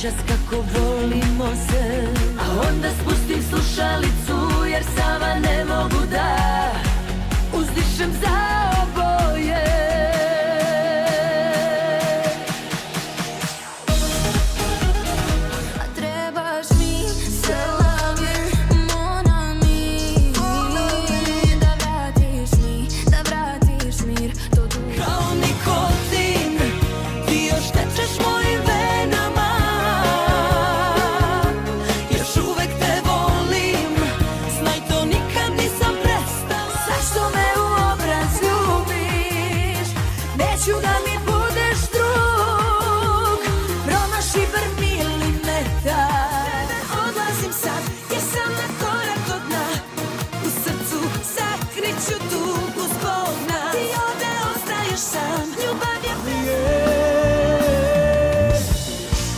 čas kako volimo se. A onda spustim slušalicu jer sama ne mogu da uzdišem za oboje.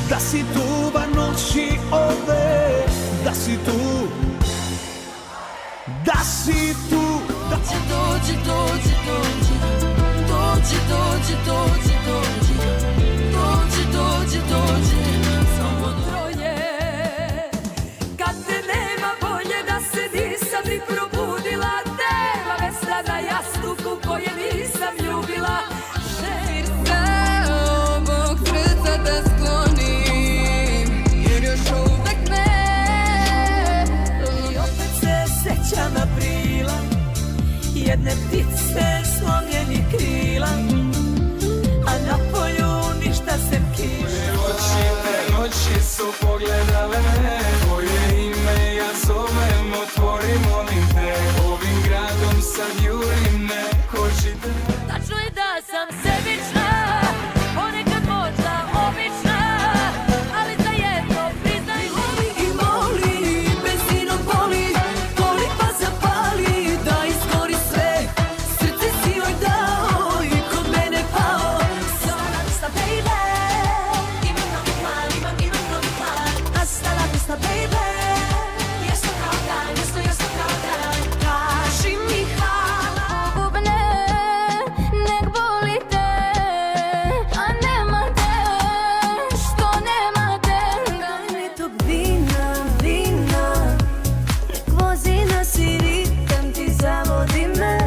Da si tu va noći ove, da si tu, da si tu. Dođi, dođi, dođi, dođi, dođi, dođi, dođi, dođi, dođi, dođi, dođi, samo troje. Kad te nema bolje da se nisam ni probudila, nema mesta na jastuku koje nisam ljubila. Želim ovog srca da sklonim, jer još uvek ne. I opet se sećam aprila, jedne ptice slomljenih krila, a na polju ništa sem kiša. Te noći su pogledale me, tvoje ime ja zovem, otvori molim te, ovim gradom sad jurim, ne hoći te. Tačno je da sam sebična, ponekad možda obična, ali za jedno priznaj voli i moli, benzinom boli, boli pa zapali, da izgori sve, srce si joj dao i kod mene pao. Hasta baby, imam novi plan, imam novi plan. Hasta la vista baby, jasno kao dan, jasno kao dan. Kaži mi hvala, bubne, nek boli te, a nema te, što nema te. Daj mi tog vina, vina, nek vozi nas i ritam ti zavodi me,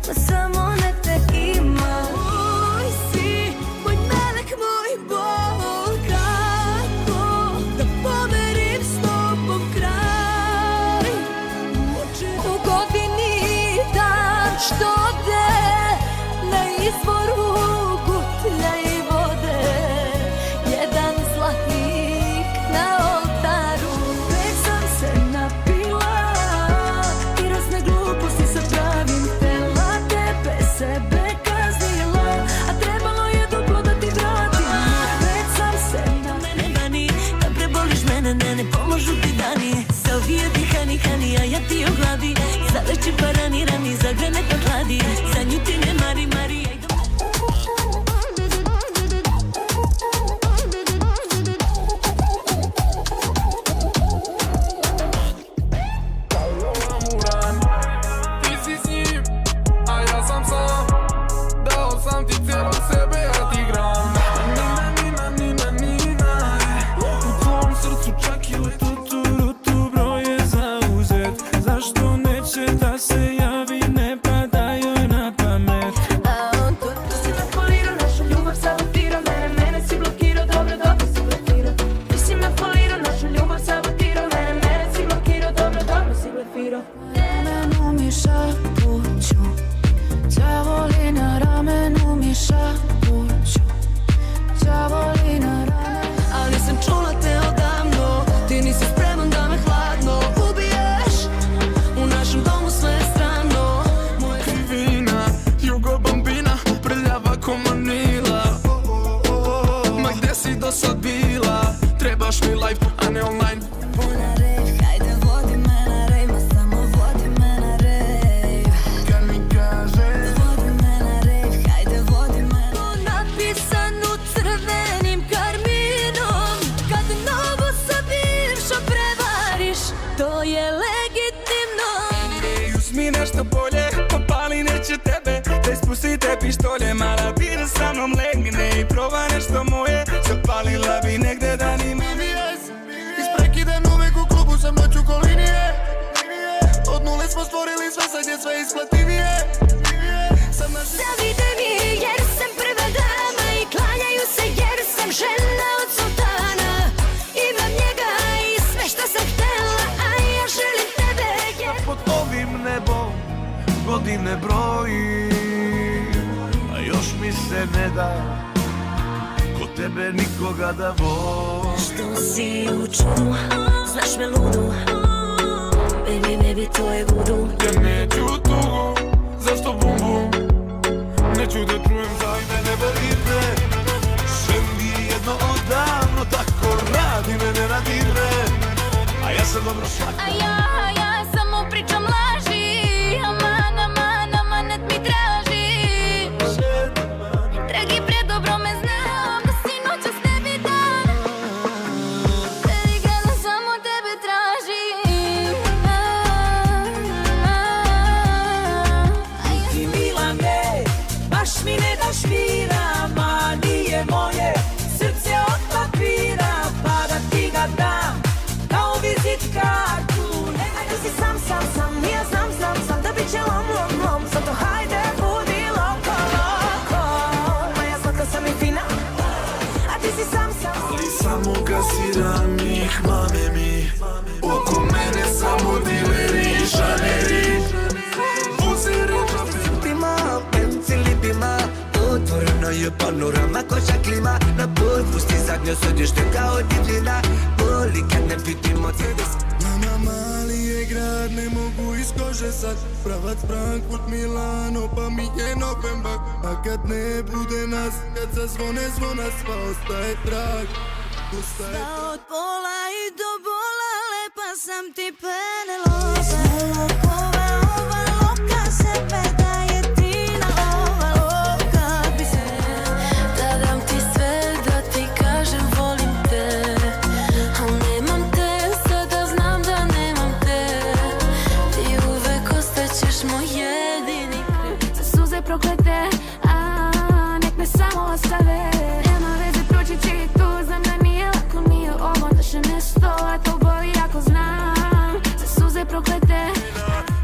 pa samo nek te ima. Moj si, moj melek, moj Bog, kako da pomerim s tobom kraj. U godini dan što de na izvoru gutlja i vode, jedan zlatnik na oltaru. Već sam se napila i razne gluposti sa pravim tela, tebe sebe kaznila, a trebalo je duplo da ti vratim. Već sam se napila, da preboliš mene, ne pomožu ti dani. Zavije ti hani, hani, a ja ti o glavi, zaleči pa rani, rani, zagrane pa hladi, za nju ti ne mari, mari. Amuran, ti si s njim, a ja sam sam, dao sam ti cijelo sebe, ja ti gram. Nina, nina, nina, nina, u tvom srcu čak i tu broj je zauzet. Zašto neće da se javi, ne pada joj na pamet. Ti si me folirao, našu ljubav sabotirao, mene si blokirao, dobro si blefirao. Ti si me folirao, našu ljubav sabotirao, mene si blokirao, dobro si blefirao. Ramenu mi šapuću, đavoli na ramenu mi šapuću, đavoli na ramenu. Ali sam čula te odavno, ti nisi spreman da me hladno ubiješ. U našem domu sve je strano. Vina, jugo bambina, prljava ko Manila. Ma gde si do sad bila, trebaš mi live, a ne online. Na rejv, hajde vodi me na rejv, ma samo vodi me na rejv. Kad mi kaže, Vodi me na rejv, hajde vodi me. Napisanu crvenim karminom, kad novu sa bivšom prevariš, to je legitimno. uzmi nešto bolje, popali neće tebe. Da ispustite pištolje, mala bira sa mnom legne i proba nešto moje. Zapalila bi negde danima. ne da ko tebe nikoga da voli. Što si u čudu, znaš me ludu. Baby, baby, to je vudu. Ja neću tugu, zašto bum bum? Neću da čujem za ime, ne boli me. Želi jedno odavno, tako radi me, ne radi me. A ja sam dobro šlak. A ja samo pričam laži. Aman, aman, amanet mi tražiš. Dragi, predobro me znam da si noćas tebi dan. Tebi gledam, samo tebe tražim. Ti mila me, baš mi ne daš mira, ma nije moje srce od papira, pa da ti ga dam kao vizit kartu. Ajde si sam, ja znam da bit će lom, zato hajde budi loko. Moja zlata sam i fina, a ti si sam. Ali samo kasiram ih, mame mi. Oko mene samo dileri, žaneri. Uzire Lipima, penci lipima. Otvorena je panorama koša klima. Na put pusti zadnje središte kao divljina. Boli kad ne vidimo CDS. Nama mali je grad, ne mogu iz kože sad. Pravac Frankfurt, Milano, pa mi je novembar. A kad ne bude nas, kad zazvone zvona, sva ostaje trag. Da od pola i do bola, lepa sam ti Penelope. Ova loka sebe daje ti na ova loka. Bi se da dam ti sve, da ti kažem volim te. Al nemam te, sada znam da nemam te. Ti uvek ostaćeš moj jedini kriv. Za suze proklete, nek me samo ostave. Nema veze, proći će i tu, znam da nije lako, nije ovo naše mjesto, a to boli ako znam. Za suze proklete.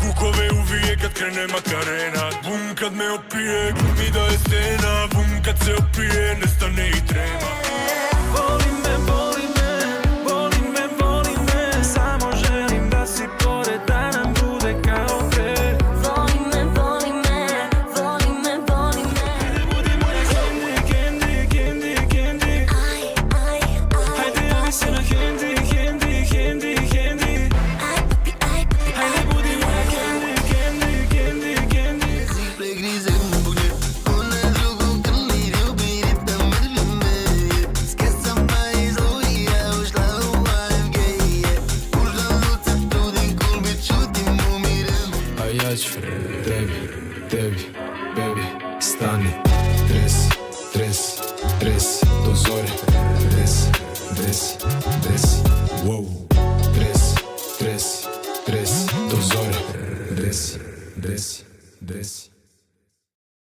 Kukove uvije kad krene Makarena. Bum kad me opije, kad mi daje stena. Bum kad se opije, nestane i trema. Voli me, voli me, voli me, voli me. Samo želim da si pored, da nam bude kao pre. Voli me, voli me, voli me, voli me. Budi moja candy, candy, candy, candy. Hajde javi se na Handy, Handy, Handy, Handy. Hajde budi moja candy, candy, candy, candy. Simple grise mbunje, ona drugu krli ljubi da mrvi me. Skesam pa izloja, ušla u AFG. Ušla luca, trudim, kulbi, čutim, umirem. A ja ću tebi, baby, stani. Tres, do zore. Des,